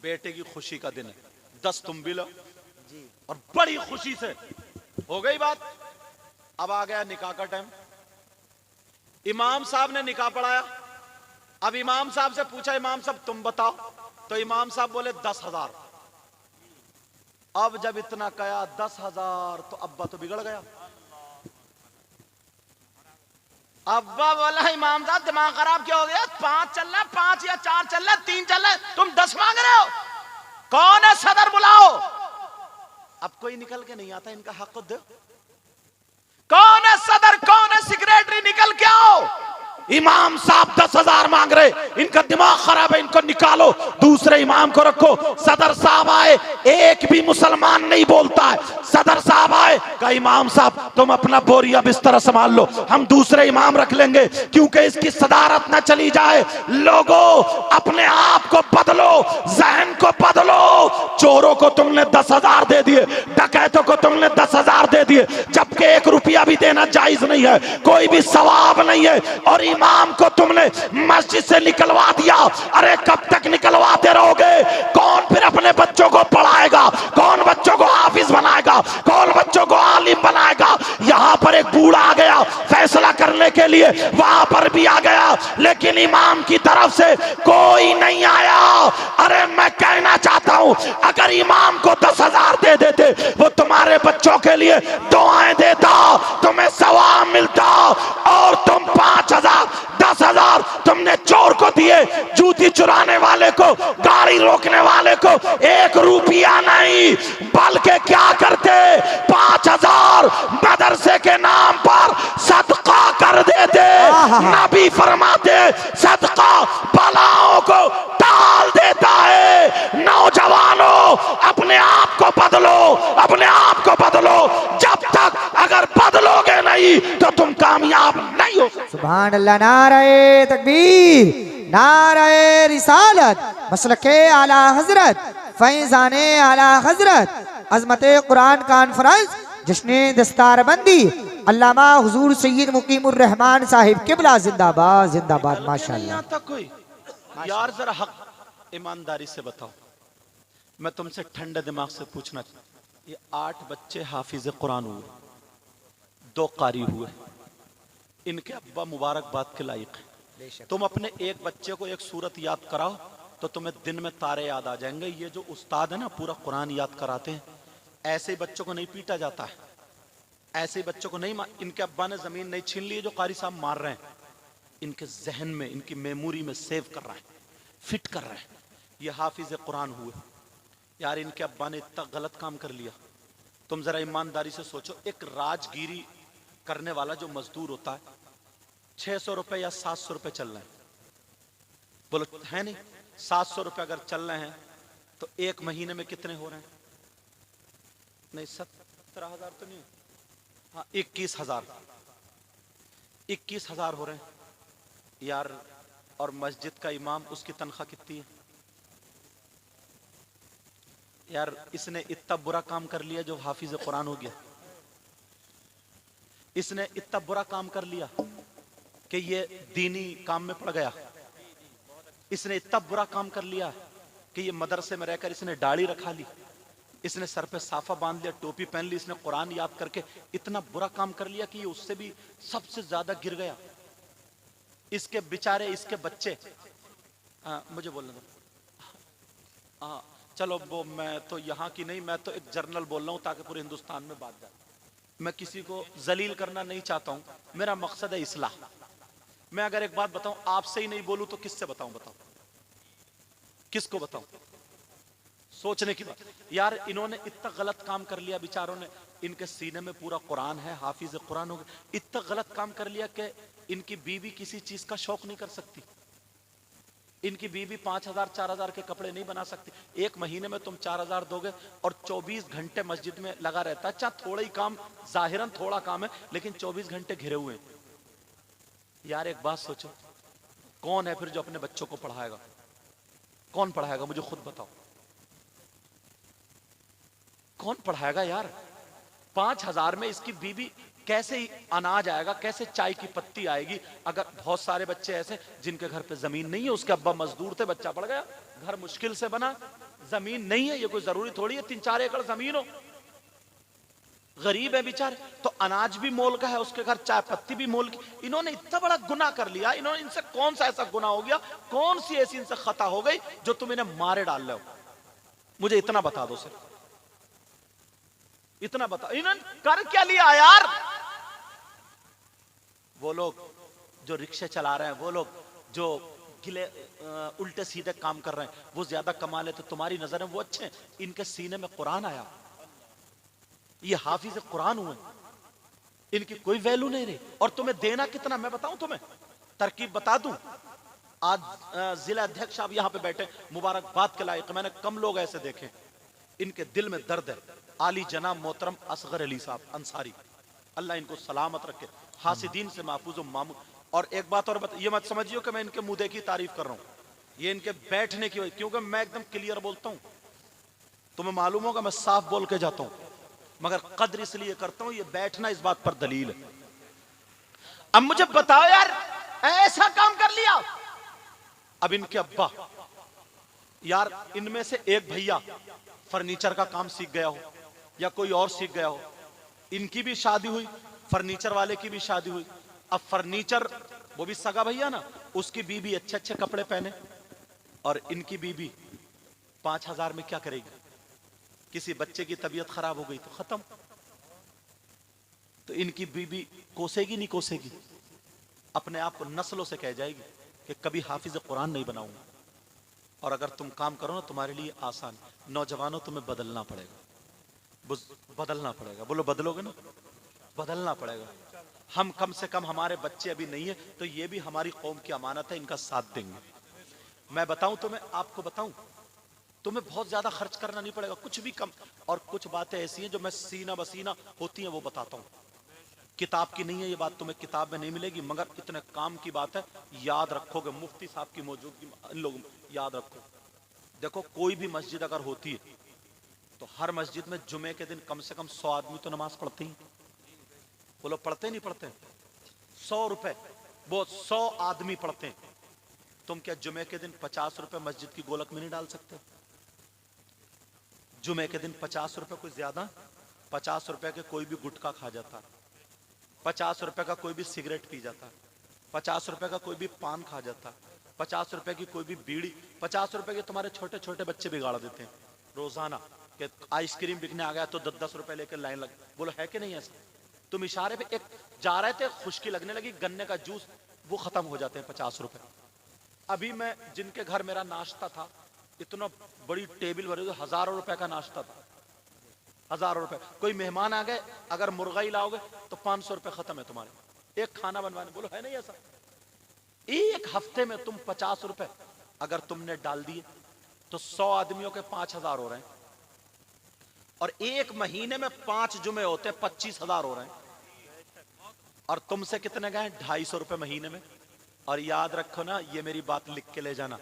बेटे की खुशी का दिन है, 10 तुम भी लो और बड़ी खुशी से हो गई बात। अब आ गया निकाह का टाइम, इमाम साहब ने निकाह पढ़ाया। अब इमाम साहब से पूछा, इमाम साहब तुम बताओ, तो इमाम साहब बोले 10,000। अब जब इतना कहा 10,000 तो अब्बा तो बिगड़ गया। अब्बा बोला इमाम साहब दिमाग खराब क्या हो गया, 5 चल रहा, 5 या 4 चल रहा, 3 चल रहा, तुम 10 मांग रहे हो, कौन है सदर बुलाओ। अब कोई निकल के नहीं आता, इनका हक दो, कौन है सदर, कौन है सेक्रेटरी, निकल के आओ। इमाम साहब 10,000 मांग रहे, इनका दिमाग खराब है, इनको निकालो, दूसरे इमाम को रखो। सदर साहब आए, एक भी मुसलमान नहीं बोलता है। सदर साहब आए, कहा इमाम साहब तुम अपना बोरिया बिस्तर संभाल लो, हम दूसरे इमाम रख लेंगे, क्योंकि इसकी सदारत ना चली जाए। लोगों अपने आप को बदलो, जहन को बदलो। चोरों को तुमने 10,000 दे दिए, डकैतों को तुमने 10,000 दे दिए, जबकि 1 रुपया भी देना जायज नहीं है, कोई भी सवाब नहीं है, और इमाम को तुमने मस्जिद से निकलवा दिया। अरे कब तक निकलवाते रहोगे? कौन फिर अपने बच्चों को पढ़ाएगा, कौन बच्चों को हाफिज बनाएगा, कौन बच्चों को आलिम बनाएगा? यहां पर एक बूढ़ा आ गया फैसला करने के लिए, वहां पर भी आ गया, लेकिन इमाम की तरफ से कोई नहीं आया। अरे मैं कहना चाहता हूं, अगर इमाम को 10,000 दे देते, वो तुम्हारे बच्चों के लिए दुआएं देता, तुम्हें सवाब मिलता, और तुम 5,000 10,000 तुमने चोर को दिए, जूती चुराने वाले को, गाड़ी रोकने वाले को 1 रुपया नहीं, बल्कि क्या करते, 5,000 मदरसे के नाम पर सदका कर देते। नबी फरमाते सदका बलाओं को टाल देता है। नौजवानों अपने आप को बदलो, अपने आप को बदलो, जब तक अगर बदलोगे नहीं तो तुम कामयाब नहीं हो। सुभान अल्लाह, नारे तकबीर, नारे रिसालत, मसलके आला हजरत, फैजाने आला हजरत, अजमते कुरान कॉन्फ्रेंस, जश्ने दस्तारबंदी, अल्लामा हुजूर सैयद मुकीमुर रहमान साहिब किबला जिंदाबाद जिंदाबाद। माशाअल्लाह। कोई यार जरा हक ईमानदारी से बताओ, मैं तुमसे ठंडे दिमाग से पूछना, ये 8 बच्चे हाफिज कुरान हुए, 2 कारी हुए, इनके अब्बा मुबारकबाद के लायक है। तुम अपने एक बच्चे को एक सूरत याद कराओ तो तुम्हें दिन में तारे याद आ जाएंगे। ये जो उस्ताद है ना पूरा कुरान याद कराते हैं, ऐसे ही बच्चों को नहीं पीटा जाता है, ऐसे ही बच्चों को नहीं, इनके अब्बा ने जमीन नहीं छीन ली जो कारी साहब मार रहे हैं, इनके जहन में, इनकी मेमोरी में सेव कर रहे हैं, फिट कर रहे हैं। ये हाफिज कुरान हुए यार, इनके अब्बा ने इतना गलत काम कर लिया। तुम जरा ईमानदारी से सोचो, एक राजगिरी करने वाला जो मजदूर होता है, 600 रुपए या 700 रुपए चल रहे हैं, बोलो है नहीं, 700 रुपए अगर चल रहे हैं तो 1 महीने में कितने हो रहे हैं? नहीं 17,000 तो नहीं, हाँ 21,000, 21,000 हो रहे हैं यार। और मस्जिद का इमाम, उसकी तनख्वाह कितनी है यार? इसने इतना बुरा काम कर लिया जो हाफिज कुरान हो गया, इसने इतना बुरा काम कर लिया कि ये दीनी काम में पड़ गया, इसने इतना बुरा काम कर लिया कि ये मदरसे में रहकर इसने दाढ़ी रखा ली, इसने सर पे साफा बांध लिया, टोपी पहन ली, इसने कुरान याद करके इतना बुरा काम कर लिया कि ये उससे भी सबसे ज्यादा गिर गया। इसके बेचारे, इसके बच्चे, मुझे बोलने दो, हाँ चलो वो, मैं तो यहाँ की नहीं, मैं तो एक जर्नल बोल रहा हूँ ताकि पूरे हिंदुस्तान में बात जाए। मैं किसी को जलील करना नहीं चाहता हूँ, मेरा मकसद है इस्लाह। मैं अगर एक बात बताऊं, आपसे ही नहीं बोलूं तो किससे बताऊं? बताओ किसको बताऊं? सोचने की बात यार, इन्होंने इतना गलत काम कर लिया बेचारों ने, इनके सीने में पूरा कुरान है, हाफिज कुरान हो गए, इतना गलत काम कर लिया कि इनकी बीवी किसी चीज का शौक नहीं कर सकती, इनकी बीवी 5,000 4,000 के कपड़े नहीं बना सकती। 1 महीने में तुम 4,000 दोगे और 24 घंटे मस्जिद में लगा रहता है। अच्छा थोड़ा ही काम, जाहिरन थोड़ा काम है, लेकिन 24 घंटे घिरे हुए हैं। यार एक बात सोचो, कौन है फिर जो अपने बच्चों को पढ़ाएगा? कौन पढ़ाएगा? मुझे खुद बताओ, कौन पढ़ाएगा यार? 5,000 में इसकी बीवी कैसे अनाज आएगा, कैसे चाय की पत्ती आएगी। अगर बहुत सारे बच्चे ऐसे जिनके घर पे जमीन नहीं है, उसके अब्बा मजदूर थे, बच्चा पड़ गया, घर मुश्किल से बना, जमीन नहीं है, ये कोई जरूरी थोड़ी है 3-4 एकड़ जमीन हो, गरीब है बेचारे, तो अनाज भी मोल का है उसके घर, चाय पत्ती भी मोल की। इन्होंने इतना बड़ा गुनाह कर लिया, इन्होंने, इनसे कौन सा ऐसा गुनाह हो गया, कौन सी ऐसी इनसे खता हो गई जो तुम इन्हें मारे डाल रहे हो? मुझे इतना बता दो सिर्फ, इतना बता, इन्होंने कर क्या लिया यार? वो लोग जो रिक्शे चला रहे हैं, वो लोग जो गिले उल्टे सीधे काम कर रहे हैं, वो ज्यादा कमा ले तो तुम्हारी नजर में वो अच्छे हैं। इनके सीने में कुरान आया, ये हाफिज कुरान हुए, इनकी कोई वैल्यू नहीं रही। और तुम्हें देना कितना, मैं बताऊं तुम्हें, तरकीब बता दूं। आज जिला अध्यक्ष आप यहां पे बैठे, मुबारकबाद के लायक, मैंने कम लोग ऐसे देखे, इनके दिल में दर्द है। आली जनाब मोहतरम असगर अली साहब अंसारी, अल्लाह इनको सलामत रखे, हासिदीन से महफूज मामून। और एक बात और ये मत समझियो कि मैं इनके मुद्दे की तारीफ कर रहा हूं, ये इनके बैठने की वजह, क्योंकि मैं एकदम क्लियर बोलता हूं, तुम्हें मालूम होगा मैं साफ बोल के जाता हूं, मगर कद्र इसलिए करता हूं, ये बैठना इस बात पर दलील है। अब मुझे बताओ यार, ऐसा काम कर लिया। अब इनके अब्बा, यार इनमें से एक भैया फर्नीचर का काम सीख गया हो या कोई और सीख गया हो, इनकी भी शादी हुई, फर्नीचर वाले की भी शादी हुई। अब फर्नीचर, वो भी सगा भैया ना, उसकी बीबी अच्छे अच्छे कपड़े पहने, और इनकी बीबी 5,000 में क्या करेगी? किसी बच्चे की तबीयत खराब हो गई तो खत्म। तो इनकी बीबी कोसेगी नहीं कोसेगी, अपने आप को नस्लों से कह जाएगी कि कभी हाफिज कुरान नहीं बनाऊंगा। और अगर तुम काम करो ना, तुम्हारे लिए आसान। नौजवानों, तुम्हें बदलना पड़ेगा, बदलना पड़ेगा। बोलो बदलोगे ना? बदलना पड़ेगा। हम कम से कम, हमारे बच्चे अभी नहीं है तो ये भी हमारी कौम की अमानत है, इनका साथ देंगे। मैं बताऊं तुम्हें, आपको बताऊं, तुम्हें बहुत ज्यादा खर्च करना नहीं पड़ेगा, कुछ भी कम। और कुछ बातें ऐसी हैं जो मैं सीना बसीना होती हैं वो बताता हूं, किताब की नहीं है ये बात, तुम्हें किताब में नहीं मिलेगी, मगर इतने काम की बात है, याद रखोगे। मुफ्ती साहब की मौजूदगी, इन लोग याद रखो। देखो, कोई भी मस्जिद अगर होती है तो हर मस्जिद में जुमे के दिन कम से कम 100 आदमी तो नमाज पढ़ते ही। बोलो पढ़ते नहीं पढ़ते? 100 रुपए, वो 100 आदमी पढ़ते हैं। तुम क्या जुमे के दिन 50 रुपए मस्जिद की गोलक में नहीं डाल सकते? जुमे के दिन 50 रुपए कोई ज्यादा? 50 रुपए के कोई भी गुटखा खा जाता, 50 रुपए का कोई भी सिगरेट पी जाता, 50 रुपए का कोई भी पान खा जाता, 50 रुपए की कोई भी बीड़ी, 50 रुपए के तुम्हारे छोटे छोटे बच्चे बिगाड़ देते हैं रोजाना। कि आइसक्रीम बिकने आ गया तो 10-10 रुपए लेकर लाइन लग। बोलो है कि नहीं ऐसा? तुम इशारे पे एक जा रहे थे, खुश्की लगने लगी, गन्ने का जूस, वो खत्म हो जाते हैं 50 रुपए। अभी मैं जिनके घर मेरा नाश्ता था, इतना बड़ी टेबल भरी, 1000 रुपए का नाश्ता था, 1000 रुपए। कोई मेहमान आ गए, अगर मुर्गा ही लाओगे तो 500 रुपए खत्म है तुम्हारे एक खाना बनवाने। बोलो है नहीं ऐसा? एक हफ्ते में तुम 50 रुपए अगर तुमने डाल दिए तो 100 आदमियों के 5000 हो रहे हैं, और एक महीने में 5 जुमे होते 25,000 हो रहे हैं। और तुमसे कितने गए? 250 रुपए महीने में। और याद रखो ना, ये मेरी बात लिख के ले जाना,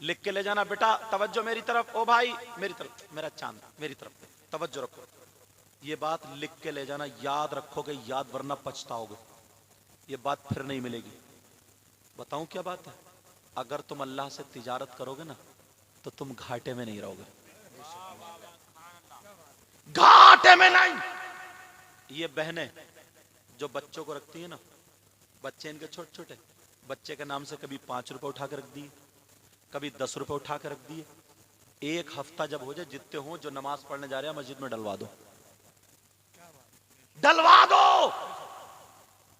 लिख के ले जाना बेटा, तवज्जो मेरी तरफ, ओ भाई मेरी तरफ, मेरा चांद मेरी तरफ, तवज्जो रखो, ये बात लिख के ले जाना, याद रखोगे, याद, वरना पछताओगे, ये बात फिर नहीं मिलेगी। बताऊं क्या बात है? अगर तुम अल्लाह से तिजारत करोगे ना तो तुम घाटे में नहीं रहोगे, घाटे में नहीं। ये बहनें जो बच्चों को रखती है ना, बच्चे इनके छोटे छोटे, बच्चे के नाम से कभी 5 रुपए उठा के रख दिए, कभी 10 रुपए उठा के रख दिए। एक हफ्ता जब हो जाए, जितने हो जो नमाज पढ़ने जा रहे हैं मस्जिद में डलवा दो, डलवा दो।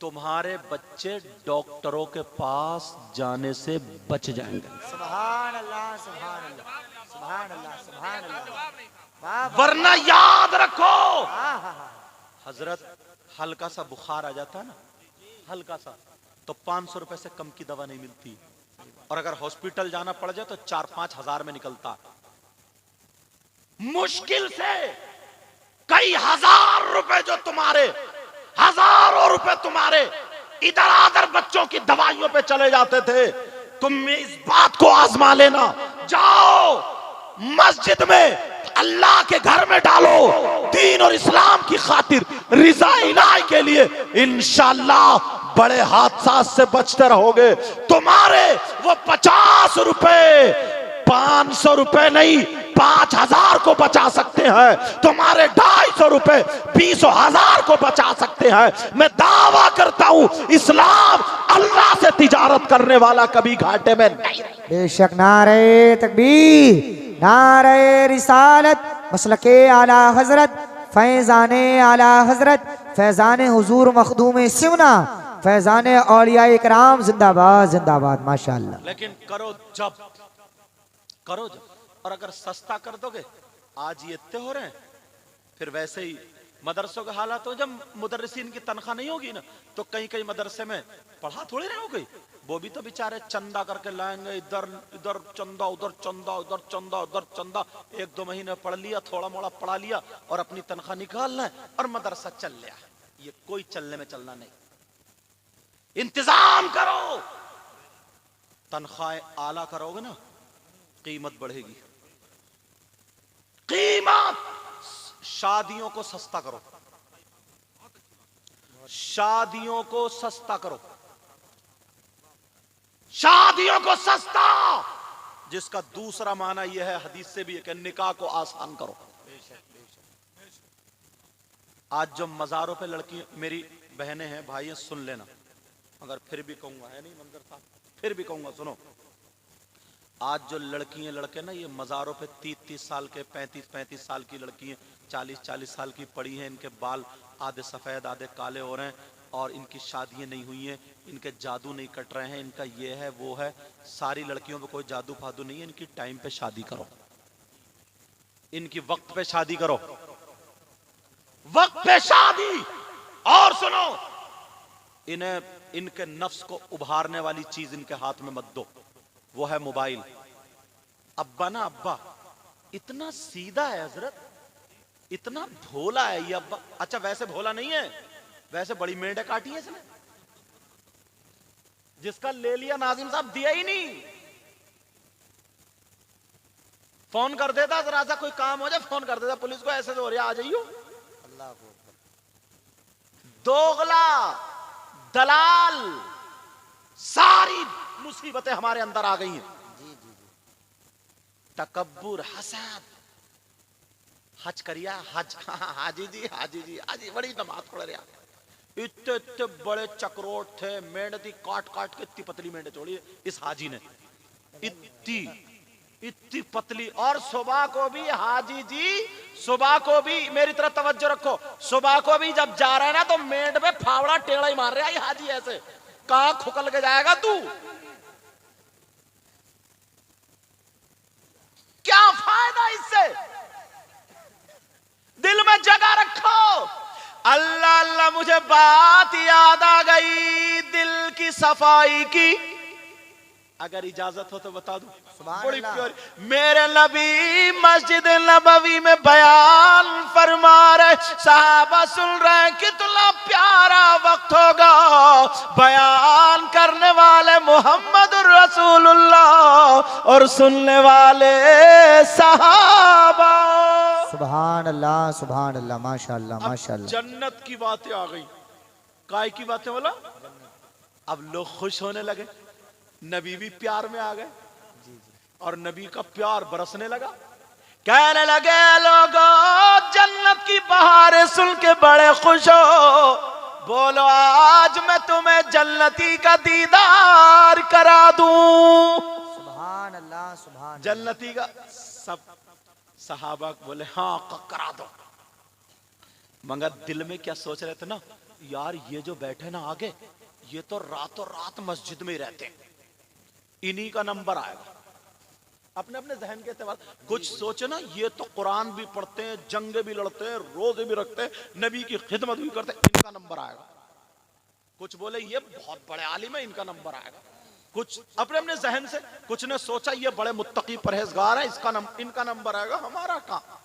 तुम्हारे बच्चे डॉक्टरों के पास जाने से बच जाएंगे। सुभान अल्लाह, सुभान अल्लाह, सुभान अल्लाह, सुभान अल्लाह। वरना याद रखो, हजरत हल्का सा बुखार आ जाता है ना, हल्का सा, तो 500 रुपए से कम की दवा नहीं मिलती। और अगर हॉस्पिटल जाना पड़ जाए तो 4-5 हजार में निकलता, मुश्किल से कई हजार रुपए जो तुम्हारे, हजारों रुपए तुम्हारे इधर आधर बच्चों की दवाइयों पे चले जाते थे। तुम इस बात को आजमा लेना, जाओ मस्जिद में अल्लाह के घर में डालो, दीन और इस्लाम की खातिर, रिजा इनाय के लिए, इंशाअल्लाह बड़े हादसा से बचते रहोगे। तुम्हारे वो 50 रुपए 500 रुपए नहीं 5000 को बचा सकते हैं, तुम्हारे 250 रुपए 20,000 को बचा सकते हैं। मैं दावा करता हूं इस्लाम अल्लाह से तिजारत करने वाला कभी घाटे में नहीं। बेशक नारे तकबीर, नारे रिसालत, मसलके आला हजरत, फैजाने आला हजरत, फैजाने हुजूर मखदूम सिमना, फैजाने औलिया इकराम, जिंदाबाद जिंदाबाद माशाअल्लाह। लेकिन करो जब, और अगर सस्ता कर दोगे, आज ये इतने हो रहे हैं, फिर वैसे ही मदरसों का हालात हो, जब मुदर्रिसीन की तनख्वाह नहीं होगी ना, तो कहीं कहीं मदरसे में पढ़ा थोड़ी नहीं होगी, वो भी तो बेचारे चंदा करके लाएंगे, इधर इधर चंदा, उधर चंदा, उधर चंदा, उधर चंदा, 1-2 महीने पढ़ लिया, थोड़ा मोड़ा पढ़ा लिया और अपनी तनख्वाह निकालना है और मदरसा चल लिया। ये कोई चलने में चलना नहीं। इंतजाम करो, तनख्वाहें आला करोगे ना, कीमत बढ़ेगी। कीमत, शादियों को सस्ता करो, शादियों को सस्ता करो, शादियों को सस्ता, जिसका दूसरा माना यह है, हदीस से भी है कि निकाह को आसान करो। आज जो मजारों पे लड़की, मेरी बहनें हैं, भाई हैं, सुन लेना, मगर फिर भी कहूंगा, है नहीं मंजर साहब, फिर भी कहूंगा, सुनो। आज जो लड़की हैं, लड़के ना, ये मजारों पे 30-30 साल के, 35-35 साल की लड़की हैं, 40-40 साल की पड़ी हैं, इनके बाल आधे सफेद आधे काले हो रहे हैं और इनकी शादियां नहीं हुई हैं, इनके जादू नहीं कट रहे हैं, इनका ये है वो है। सारी लड़कियों पे कोई जादू फादू नहीं है, इनकी टाइम पे शादी करो, इनकी वक्त पे शादी करो, वक्त पे शादी। और सुनो, इन्हें इनके नफ्स को उभारने वाली चीज इनके हाथ में मत दो, वो है मोबाइल। अब्बा ना, अब्बा इतना सीधा है हजरत, इतना भोला है ये अब्बा। अच्छा वैसे भोला नहीं है, वैसे बड़ी मेंढे काटी है इसने, जिसका ले लिया नाजिम साहब दिया ही नहीं। फोन कर देता, जरा सा कोई काम हो जाए फोन कर देता पुलिस को, ऐसे हो रहा, आ जाइयो। अल्लाह को दोगला दलाल, सारी मुसीबतें हमारे अंदर आ गई हैं। तकब्बुर, हसद, हज करिया, हज, हाजी जी, हाजी जी, हाजी बड़ी नमाज पढ़ रहा, इतने इतने बड़े चक्रोट थे, मेंढ थी, काट काट के इतनी पतली मेंढ छोड़ी इस हाजी ने, इतनी इतनी पतली। और सुबह को भी हाजी जी, सुबह को भी, मेरी तरफ तवज्जो रखो, सुबह को भी जब जा रहा है ना, तो मेंढ पे फावड़ा टेढ़ा ही मार रहा है हाजी, ऐसे कहां खुकल के जाएगा तू। क्या फायदा इससे, दिल में जगह रखो। अल्लाह अल्लाह, मुझे बात याद आ गई दिल की सफाई की, अगर इजाजत हो तो बता दूं। बड़ी प्यारी, मेरे नबी मस्जिद नबवी में बयान फरमा रहे, साहबा सुन रहे, कितना प्यारा वक्त होगा, बयान करने वाले मोहम्मद रसूलुल्लाह और सुनने वाले साहबा। सुभान अल्लाह माशाअल्लाह माशाअल्लाह। जन्नत की बातें आ गई, काय की बातें बोला, अब लोग खुश होने लगे, नबी भी प्यार में आ गए और नबी का प्यार बरसने लगा। कहने लगे लोगों, जन्नत की बहारें सुन के बड़े खुश हो, बोलो आज मैं तुम्हें जन्नती का दीदार करा दूं। सुभान अल्लाह, सुभान जन्नती का। सब सहाबा बोले हाँ करा दो, मगर दिल में क्या सोच रहे थे ना, यार ये जो बैठे ना आगे, ये तो रातों रात मस्जिद में ही रहते हैं, इन्हीं का नंबर आएगा। अपने अपने जहन के एतबार कुछ सोचे ना, ये तो कुरान भी पढ़ते हैं, जंगे भी लड़ते हैं, रोजे भी रखते हैं, नबी की खिदमत भी करते हैं, इनका नंबर आएगा। कुछ बोले ये बहुत बड़े आलिम है, इनका नंबर आएगा। कुछ अपने अपने जहन से, कुछ ने सोचा ये बड़े मुत्तकी परहेजगार है, इनका नंबर आएगा, हमारा कहां।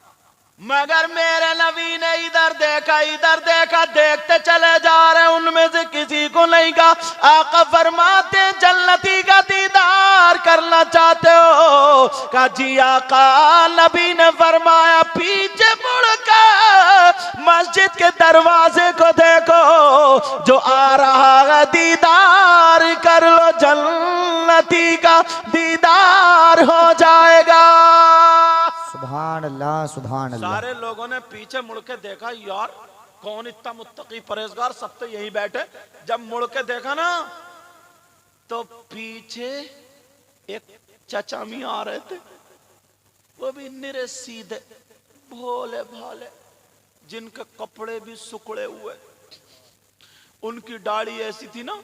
मगर मेरे नबी ने इधर देखा, देखते चले जा रहे, उनमें से किसी को नहीं कहा। आका फरमाते जन्नती का दीदार दीदार करना चाहते हो? का जी आका नबी ने फरमाया पीछे मुड़कर मस्जिद के दरवाजे को देखो, जो आ रहा है दीदार कर लो, जन्नती का दीदार हो जाएगा। सुभान अल्लाह सुभान अल्लाह। सारे लोगों ने पीछे मुड़ के देखा, यार कौन इतना मुत्तकी परहेजगार, सब तो यही बैठे। जब मुड़ के देखा ना तो पीछे एक चचा मियां आ रहे थे, वो भी निरे सीधे भोले भाले, जिनके कपड़े भी सुकड़े हुए, उनकी दाढ़ी ऐसी थी ना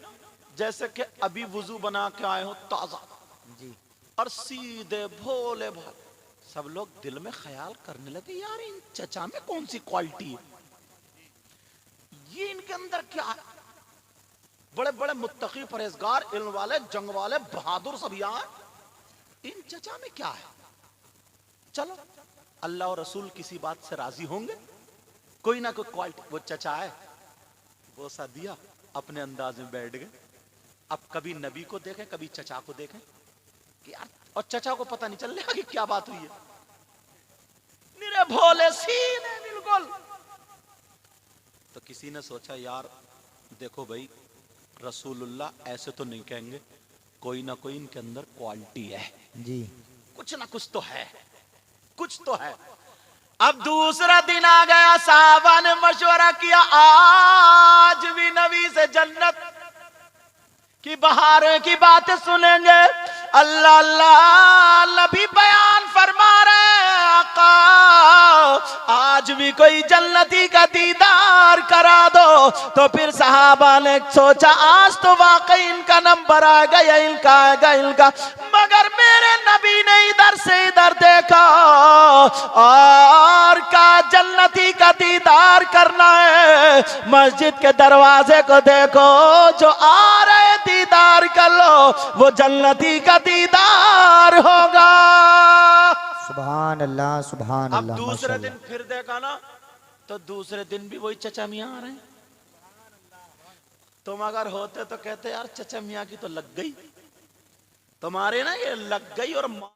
जैसे कि अभी वुजू बना के आए हो ताजा जी, और सीधे भोले भाले। सब लोग दिल में ख्याल करने लगे, यार इन चचा में कौन सी क्वालिटी है, ये इनके अंदर क्या है? बड़े बड़े मुत्तकी परहेजगार, इल्म वाले, जंग वाले, बहादुर सब यहाँ है, इन चचा में क्या है? चलो अल्लाह और रसूल किसी बात से राजी होंगे, कोई ना कोई क्वालिटी। वो चचा है, वो सा दिया, अपने अंदाज में बैठ गए। अब कभी नबी को देखें, कभी चचा को देखें कि यार, और चचा को पता नहीं चल रहा कि क्या बात हुई है, निरे भोले सीने बिल्कुल। तो किसी ने सोचा, यार देखो भाई, रसूलुल्लाह ऐसे तो नहीं कहेंगे, कोई ना कोई इनके अंदर क्वालिटी है जी, कुछ ना कुछ तो है, कुछ तो है। अब दूसरा दिन आ गया, साहबा ने मशवरा किया, आज भी नबी से जन्नत की बहारों की बातें सुनेंगे। अल्लाह अल्लाह नबी बयान फरमा रहे, आका आज भी कोई जन्नती का दीदार करा दो। तो फिर सहाबा ने सोचा, आज तो वाकई इनका नंबर आ गया, इनका आएगा इनका। मगर मेरे नबी ने इधर से इधर देखा और का जन्नती का दीदार करना है, मस्जिद के दरवाजे को देखो, जो आ रहे दीदार कर लो, वो जन्नती का दीदार होगा। सुभान अल्लाह सुभान अब अल्लाह। दूसरे दिन फिर देखा ना, तो दूसरे दिन भी वही चचा मियां आ रहे हैं। तुम अगर होते तो कहते, यार चचा मियां की तो लग गई, तुम्हारे ना ये लग गई और